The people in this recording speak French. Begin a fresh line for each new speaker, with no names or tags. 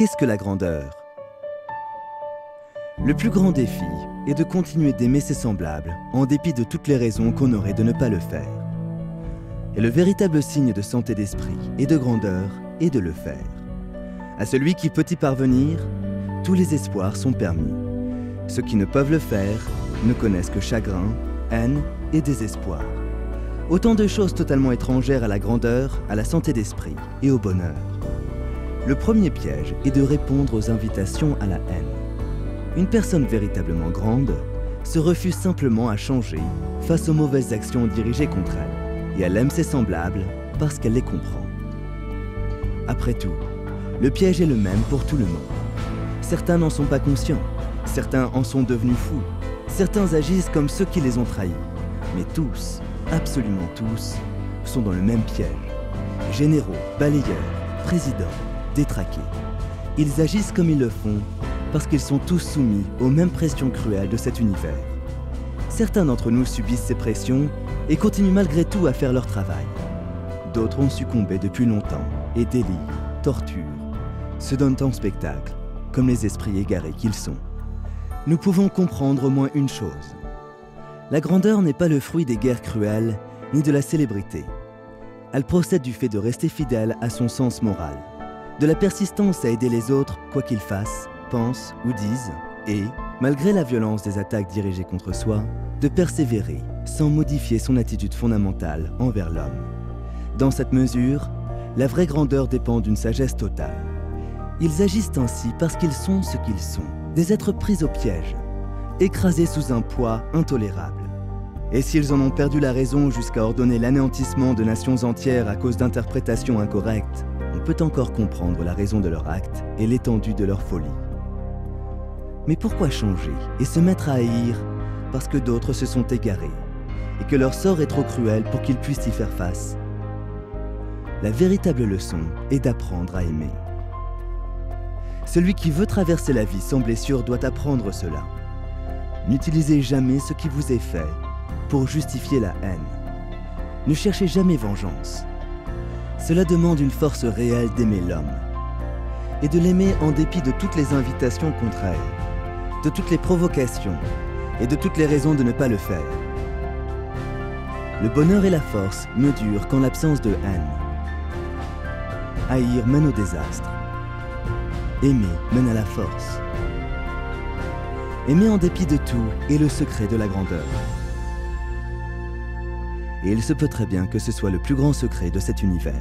qu'est-ce que la grandeur? Le plus grand défi est de continuer d'aimer ses semblables en dépit de toutes les raisons qu'on aurait de ne pas le faire. Et le véritable signe de santé d'esprit et de grandeur est de le faire. À celui qui peut y parvenir, tous les espoirs sont permis. Ceux qui ne peuvent le faire ne connaissent que chagrin, haine et désespoir. Autant de choses totalement étrangères à la grandeur, à la santé d'esprit et au bonheur. Le premier piège est de répondre aux invitations à la haine. Une personne véritablement grande se refuse simplement à changer face aux mauvaises actions dirigées contre elle, et elle aime ses semblables parce qu'elle les comprend. Après tout, le piège est le même pour tout le monde. Certains n'en sont pas conscients, certains en sont devenus fous, certains agissent comme ceux qui les ont trahis, mais tous, absolument tous, sont dans le même piège. Généraux, balayeurs, présidents, détraqués. Ils agissent comme ils le font parce qu'ils sont tous soumis aux mêmes pressions cruelles de cet univers. Certains d'entre nous subissent ces pressions et continuent malgré tout à faire leur travail. D'autres ont succombé depuis longtemps et délirent, torturent, se donnent en spectacle, comme les esprits égarés qu'ils sont. Nous pouvons comprendre au moins une chose. La grandeur n'est pas le fruit des guerres cruelles ni de la célébrité. Elle procède du fait de rester fidèle à son sens moral, de la persistance à aider les autres quoi qu'ils fassent, pensent ou disent, et, malgré la violence des attaques dirigées contre soi, de persévérer sans modifier son attitude fondamentale envers l'homme. Dans cette mesure, la vraie grandeur dépend d'une sagesse totale. Ils agissent ainsi parce qu'ils sont ce qu'ils sont, des êtres pris au piège, écrasés sous un poids intolérable. Et s'ils en ont perdu la raison jusqu'à ordonner l'anéantissement de nations entières à cause d'interprétations incorrectes, on peut encore comprendre la raison de leur acte et l'étendue de leur folie. Mais pourquoi changer et se mettre à haïr parce que d'autres se sont égarés et que leur sort est trop cruel pour qu'ils puissent y faire face? La véritable leçon est d'apprendre à aimer. Celui qui veut traverser la vie sans blessure doit apprendre cela. N'utilisez jamais ce qui vous est fait pour justifier la haine. Ne cherchez jamais vengeance. Cela demande une force réelle d'aimer l'homme et de l'aimer en dépit de toutes les invitations contraires, de toutes les provocations et de toutes les raisons de ne pas le faire. Le bonheur et la force ne durent qu'en l'absence de haine. Haïr mène au désastre. Aimer mène à la force. Aimer en dépit de tout est le secret de la grandeur. Et il se peut très bien que ce soit le plus grand secret de cet univers.